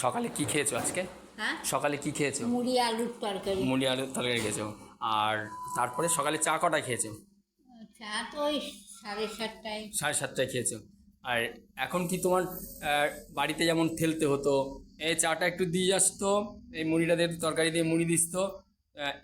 সকালে কি খেয়েছো আজকে? হ্যাঁ, সকালে কি খেয়েছো? মুড়ি আলুর তরকারি। মুড়ি আলুর তরকারি খেয়েছো। আর তারপরে সকালে চা কটায় খেয়েছো? চা তো ওই 7:30টায়। 7:30টায় খেয়েছো। আর এখন কি তোমার বাড়িতে যেমন ঠেলতে হতো, এই চাটা একটু দিয়ে যাস তো, এই মুড়িটা দিয়ে একটু তরকারি দিয়ে মুড়ি দিস তো,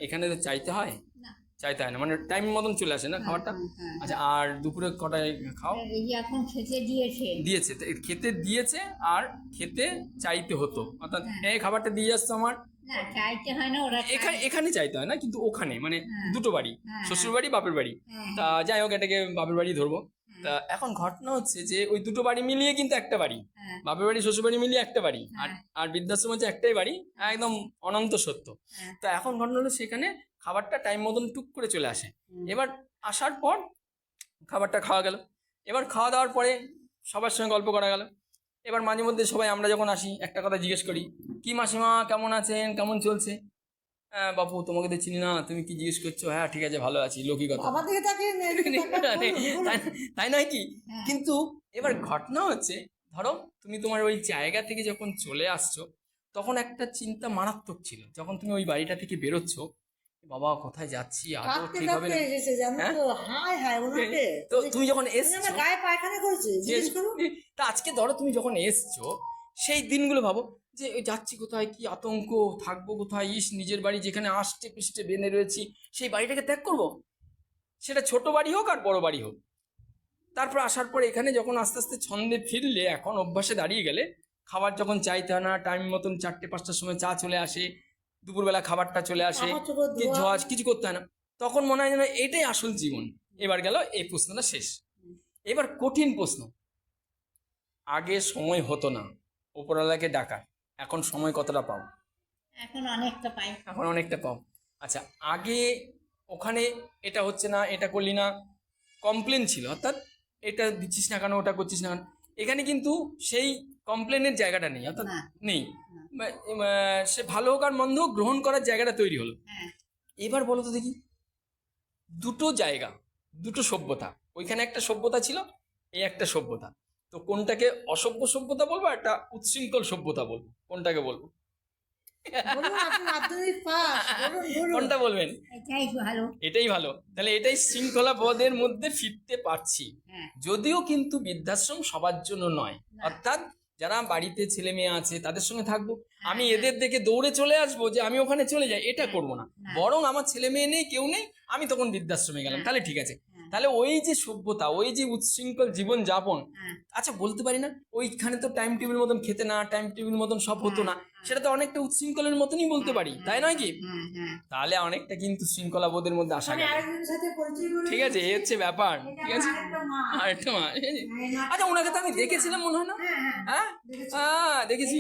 এখানে তো চাইতে হয়? না, চাইতে হয় না, মানে টাইম মতন চলে আসে না খাবারটা? হ্যাঁ। আচ্ছা, আর দুপুরে কটায় খাও? এই যে এখন খেতে দিয়েছে। দিয়েছে তো, খেতে দিয়েছে আর খেতে চাইতে হতো, অর্থাৎ এই খাবারটা দিয়ে যাচ্ছে আমার। না, চাইতে হয় না, ওরা এখানে এখানে চাইতে হয় না, কিন্তু ওখানে মানে দুটো বাড়ি, হ্যাঁ, শ্বশুর বাড়ি বাপের বাড়ি। তা যাই হোক, এটাকে বাপের বাড়ি ধরবো। তা এখন ঘটনা হচ্ছে যে ওই দুটো বাড়ি মিলিয়ে কিন্তু একটা বাড়ি, হ্যাঁ, বাপের বাড়ি শ্বশুর বাড়ি মিলিয়ে একটা বাড়ি, আর আর বৃদ্ধাশ্রম হচ্ছে একটাই বাড়ি, একদম অনন্ত সত্য। হ্যাঁ। তো এখন ঘটনা হলো সেখানে খাবারটা টাইম মতন টুক করে চলে আসে। এবার আসার পর খাবারটা খাওয়া গেল, এবার খাওয়া দাওয়ার পরে সবার সঙ্গে গল্প করা গেল। এবার মাঝে মধ্যে সবাই আমরা যখন আসি একটা কথা জিজ্ঞেস করি, কি মাসিমা কেমন আছেন, কেমন চলছে? হ্যাঁ বাপু, তোমাকে তো চিনি না, তুমি কি জিজ্ঞেস করছো? হ্যাঁ ঠিক আছে, ভালো আছি, লোকই কথা। তাই নয় কি? কিন্তু এবার ঘটনা হচ্ছে, ধরো তুমি তোমার ওই জায়গা থেকে যখন চলে আসছো, তখন একটা চিন্তা মারাত্মক ছিল। যখন তুমি ওই বাড়িটা থেকে বেরোচ্ছ, বাবা কোথায় যাচ্ছি, আদৌ ঠিক হবে না? হ্যাঁ? তো তুমি যখন এসছো, তা আজকে ধরো তুমি যখন এসছো, সেই দিনগুলো ভাবো যে এই যাচ্ছি কোথায়, কি আতঙ্ক, থাকবো কোথায়, নিজের বাড়ি যেখানে আষ্টে পৃষ্ঠে বেঁধে রয়েছি, সেই বাড়িটাকে ত্যাগ করব? সেটা ছোট বাড়ি হোক আর বড় বাড়ি হোক। তারপর আসার পরে এখানে যখন আস্তে আস্তে ছন্দে ফিরলে, এখন অভ্যাসে দাঁড়িয়ে গেলে, খাবার যখন চাইতে হয় না, টাইম মতন 4টে-5টার সময় চা চলে আসে, দুপুরবেলা খাবারটা চলে আসে, কি ধোয়া কিছু করতে হয় না, তখন মনে হয় যেন এটাই আসল জীবন। এবার গেল এই প্রশ্নটা শেষ। এবার কঠিন প্রশ্ন, আগে সময় হতো না ওপরওয়ালাকে ডাকার, এখন সময় কতটা পাও? এখন অনেকটা পাই। এখন অনেকটা পাও। আচ্ছা, আগে ওখানে এটা হচ্ছে না, এটা করলি না, কমপ্লেন ছিল, অর্থাৎ এটা দিচ্ছিস না কেন, ওটা করছিস না কেন। এখানে কিন্তু সেই কমপ্লেনের জায়গাটা নেই, অর্থাৎ নেই। সে ভালো হোক আর মন্দ হোক, গ্রহণ করার জায়গাটা তৈরি হলো। এবার বলো তো দেখি, দুটো জায়গা, দুটো সভ্যতা, ওইখানে একটা সভ্যতা ছিল, এই একটা সভ্যতা, তো কোনটাকে অসভ্য সভ্যতা বলবো, একটা উচ্ছৃঙ্খল সভ্যতা বলবো, কোনটাকে বলবো? কোনটা বলবেন? এটাই ভালো। এটাই ভালো। তাহলে এটাই শৃঙ্খলা বোধের মধ্যে ফিরতে পারছি। হ্যাঁ। যদিও কিন্তু বৃদ্ধাশ্রম সবার জন্য নয়, অর্থাৎ যারা বাড়িতে ছেলে মেয়ে আছে তাদের সঙ্গে থাকবো, আমি এদের দেখে দৌড়ে চলে আসবো যে আমি ওখানে চলে যাই, এটা করবো না। বরং আমার ছেলে মেয়ে নেই, কেউ নেই, আমি তখন বৃদ্ধাশ্রমে গেলাম, তাহলে ঠিক আছে। তাহলে ওই যে সভ্যতা, ওই যে উচ্ছৃঙ্খল জীবন যাপন, আচ্ছা বলতে পারি না ওইখানে তো টাইম টেবিল মতন খেতে না, টাইম টেবিল মতন সব হতো না, সেটা তো অনেকটা উচ্ছৃঙ্খলের মতনই বলতে পারি, তাই নয় কি? তাহলে অনেকটা কিন্তু শৃঙ্খলা বোধের মধ্যে আসা গেল। ঠিক আছে, এই হচ্ছে ব্যাপার। ঠিক আছে, আরেকটা মা। আচ্ছা, ওনাকে তো আমি দেখেছিলাম মনে হয় না? হ্যাঁ হ্যাঁ, দেখেছি।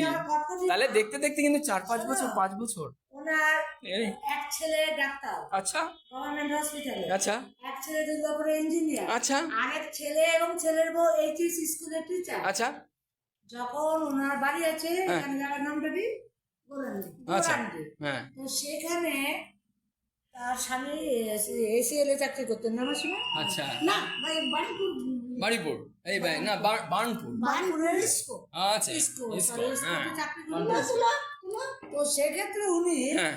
তাহলে দেখতে দেখতে কিন্তু 4-5 বছর, 5 বছর। ওনার এক ছেলে ডাক্তার, আচ্ছা গভর্নমেন্ট হসপিটালে। আচ্ছা এক ছেলে দুর্গাপুরে ইঞ্জিনিয়ার। আচ্ছা আরেক ছেলে এবং ছেলের বউ এইচএস স্কুলের টিচার। আচ্ছা যখন ওনার বাড়ি আছে, এখানে জায়গার নামটা কি আচ্ছা হ্যাঁ তো সেখানে তার স্বামী এসিএল এ চাকরি করতেন না মাসিমা? আচ্ছা না, বাড়িপুর। বাড়িপুর, এই না বার্নপুর। বাড়িপুরের ইস্কো। আচ্ছা ইস্কো, ইস্কো, sorry, হ্যাঁ ইস্কোতে চাকরি করতেন। তো সেক্ষেত্রে উনি হ্যাঁ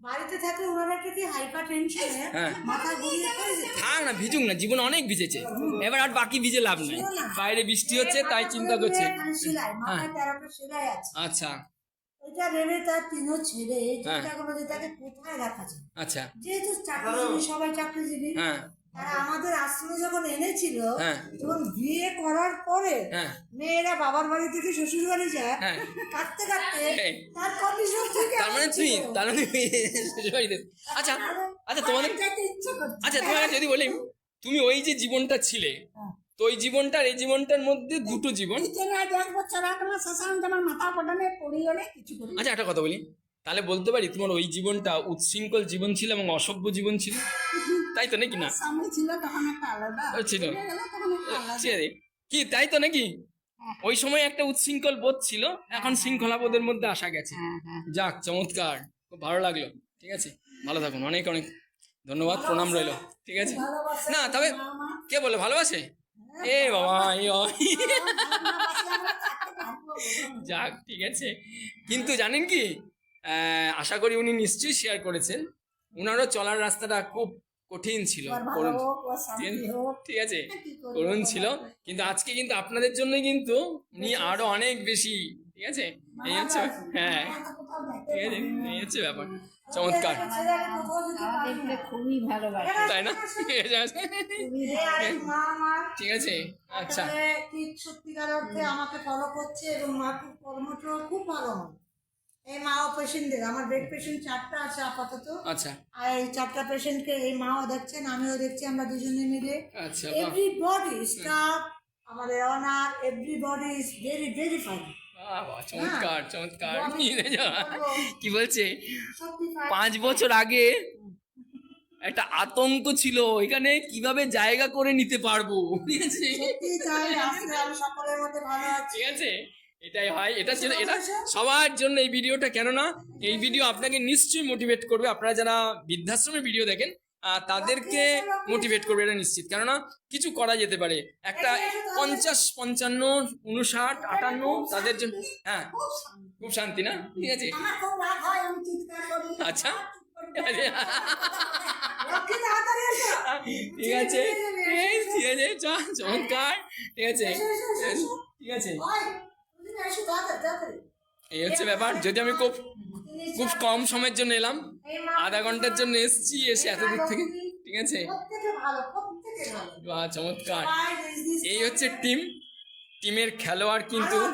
বাড়িতে থাকলে ওনার একটা কি হাইপার টেনশনে হ্যাঁ। মাথা ঘুরিয়ে পড়ে যেত। থাক না, ভিজুক না, জীবন অনেক ভিজেছে, এবার আর বাকি ভিজে লাভ নাই, বাইরে বৃষ্টি হচ্ছে তাই চিন্তা করছে। এখানে সেলাই, মাথায় 13টা সেলাই আছে। আচ্ছা ওইটা ভেবে তার তিনও ছেলে চিন্তা করলো যে তাকে কোথায় রাখা যায়। আচ্ছা যেহেতু চাকরিজীবী, সবাই চাকরিজীবী, হ্যাঁ তারা আমাদের আশ্রমে যখন এনেছিল, হ্যাঁ। যখন বিয়ে করার পরে হ্যাঁ মেয়েরা বাবার বাড়ি থেকে শ্বশুর বাড়ি যায়, হ্যাঁ। কাঁদতে কাঁদতে হ্যাঁ। তার কন্ডিশন থেকে তার মানে তুই, তার মানে তুই শ্বশুরবাড়িতে। আচ্ছা আচ্ছা, তোমাদের, ইচ্ছা করছে। আচ্ছা তোমাকে যদি বলি, তুমি ওই যে জীবনটা ছিলে, তো ওই জীবনটার এই জীবনটার মধ্যে দুটো জীবন। 1 বছর আগে আমার শাসান্ত আমার মাথা পটানে পড়ি হলে কিছু করি। আচ্ছা একটা কথা বলি, তাহলে বলতে পারি তোমার ওই জীবনটা উচ্ছৃঙ্খল জীবন ছিল এবং অসভ্য জীবন ছিল, তাই তো নাকি? না সামনে ছিল তখন একটা আলাদা ছিল, হয়ে গেল তখন একটা আলাদা। ঠিক আছে কি, তাই তো নাকি? ওই সময় একটা উচ্ছৃঙ্খল বোধ ছিল, এখন শৃঙ্খলা বোধের মধ্যে আসা গেছে। যাক, চমৎকার, খুব ভালো লাগলো। ঠিক আছে, ভালো থাকুন, অনেক অনেক ধন্যবাদ, প্রণাম রইলো। ঠিক আছে, না তবে কে বলে ভালোবাসে? এ বাবা এ বাবা। না বাঁচলে আমরা থাকতে পারবো না। যাক ঠিক আছে, কিন্তু জানেন কি, আশা করি উনি নিশ্চয়ই শেয়ার করেছেন, উনারও চলার রাস্তাটা খুব কঠিন ছিল, ওর ভালো করুণ, হোক, ওর শান্তি হোক। ঠিক আছে, কি করবো? করুণ ছিল, কিন্তু আজকে কিন্তু আপনাদের জন্য কিন্তু উনি আরো অনেক বেশি, ঠিক আছে, এই হচ্ছে, হ্যাঁ কোথাও দেখতে ঠিক আছে, পারি না। এই হচ্ছে ব্যাপার, চমৎকার, ছেলেকে কোথাও যেতে পারি আমাদেরকে না। খুবই ভালোবাসে। তাই না? খুবই এই আরেক মা আমার ঠিক আছে, আচ্ছা, একেবারে ঠিক সত্যিকার অর্থে আমাকে ফলো করছে এবং মা খুব কর্মঠ, খুব ভালো মা। এই মাও পেশেন্টদের, আমার বেড পেশেন্ট 4টা আছে আপাতত, আচ্ছা আর এই 4টা পেশেন্টকে এই মাও দেখছেন, আমিও দেখছি, আমরা দুজনে মিলে। আচ্ছা, বাহ, এভরিবডি স্টাফ, আমাদের honour, everybody is very very fine. বাহ, বাহ, চমৎকার চমৎকার, কি বলছে, সত্যি 5 বছর আগে একটা আতঙ্ক ছিল এখানে কিভাবে জায়গা করে নিতে পারবো, ঠিক আছে, সত্যি তাই, আজকে আমি সকলের মধ্যে ভালো আছি। ঠিক আছে, এটাই হয়, এটা ছিল, এটা সবার জন্য এই ভিডিওটা, কেননা এই ভিডিও আপনাকে নিশ্চয়ই মোটিভেট করবে, আপনারা যারা বৃদ্ধাশ্রমের ভিডিও দেখেন তাদেরকে মোটিভেট করবে, এটা নিশ্চিত, কেননা কিছু করা যেতে পারে, একটা 50, 55, 59, 58 তাদের জন্য, হ্যাঁ খুব শান্তি না, ঠিক আছে, আমার খুব রাগ হয়, আমি চিৎকার করি। আচ্ছা, লক্ষ্মী তাড়াতাড়ি এসো। ঠিক আছে, ঠিক আছে, চমৎকার, ঠিক আছে, ঠিক আছে, ওই, তুমি না এসো তাড়াতাড়ি, তাড়াতাড়ি। এই হচ্ছে ব্যাপার, যদি আমি খুব খুব কম সময়ের জন্য এলাম, এই মা আধা ঘন্টার জন্য এসছি, এসে এত দূর থেকে, ঠিক আছে, প্রত্যেকে ভালো, প্রত্যেকে ভালো। বাহ, চমৎকার, Why is this- এই হচ্ছে টিমের খেলোয়াড় কিন্তু আরো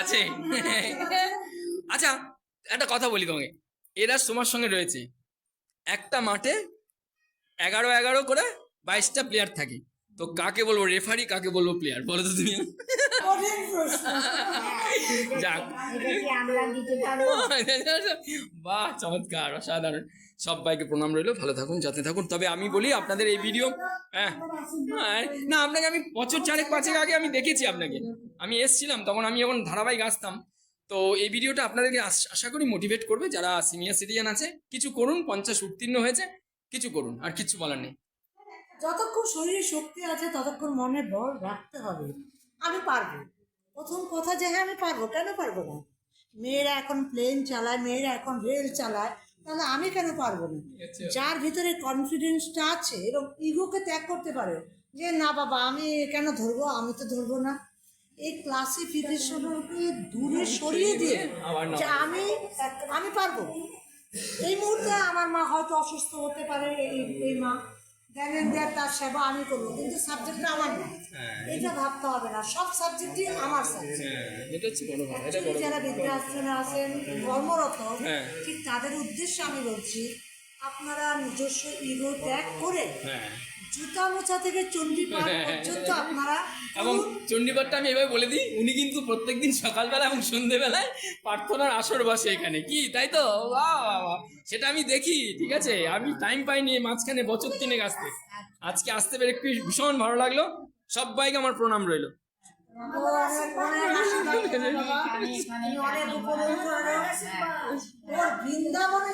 আছে আমার- আছে। আচ্ছা একটা কথা বলি তোমাকে, এরা তোমার সঙ্গে রয়েছে, একটা মাঠে 11-11 করে 22টা প্লেয়ার থাকে, তো কাকে বলবো রেফারি, কাকে বলবো প্লেয়ার, বলো তো তুমি, কঠিন প্রশ্ন। যাক, এটা কি আমরা দিতে পারবো? বাহ চমৎকার, অসাধারণ, সবাইকে প্রণাম রইলো, ভালো থাকুন, যত্নে থাকুন, তবে আমি বলি আপনাদের এই ভিডিও, হ্যাঁ না, আপনাকে আমি বছর 4-5 আগে আমি দেখেছি আপনাকে, আমি এসছিলাম তখন, আমি যখন ধারাবাহিক আসতাম, তো এই ভিডিওটা আপনাদেরকে আশা করি মোটিভেট করবে, যারা সিনিয়র সিটিজেন আছে, কিছু করুন, 50 উত্তীর্ণ হয়েছে, কিছু করুন, আর কিছু বলার নেই, যতক্ষণ শরীরে শক্তি আছে ততক্ষণ মনে বল রাখতে হবে, আমি পারবো। প্রথম কথা যে হ্যাঁ আমি পারবো, কেন পারবো না? মেয়েরা এখন প্লেন চালায়, মেয়েরা এখন রেল চালায়, তাহলে আমি কেন পারবো না? যার ভিতরে কনফিডেন্সটা আছে এবং ইগোকে ত্যাগ করতে পারে, যে না বাবা আমি কেন ধরবো, আমি তো ধরবো না, এই ক্লাসিফিকেশনকে দূরে সরিয়ে দিয়ে আবার না। যে আমি পারবো। এই মুহূর্তে আমার মা হয়তো অসুস্থ হতে পারে, এই মা দেখেন দেয়, তার সেবা আমি করবো, কিন্তু সাবজেক্টটা আমার না, এটা ভাবতে হবে না, সব সাবজেক্টই আমার সাবজেক্ট। এটা হচ্ছে বড় কথা, এটা বড় যারা বৃদ্ধাশ্রমে আছেন কর্মরত, হ্যাঁ। ঠিক তাদের উদ্দেশ্যে আমি বলছি, আপনারা নিজস্ব ইগো ত্যাগ করে হ্যাঁ, জুতা মোছা থেকে চণ্ডীপাঠ পর্যন্ত আপনারা এবং চণ্ডীপাঠটা আমি এভাবে বলে দিই, উনি কিন্তু প্রত্যেকদিন সকালবেলা এবং সন্ধ্যেবেলায় প্রার্থনার আসর বসে এখানে, কি তাই তো, বাহ, বাহ, বাহ। সেটা আমি দেখি, ঠিক আছে, আমি টাইম পাইনি এই মাঝখানে বছর 3 আসতে, আজকে আসতে পেরে একটু ভীষণ ভালো লাগলো, সবাইকে আমার প্রণাম রইলো, অনেক উপলব্ধ, ওর বৃন্দাবনে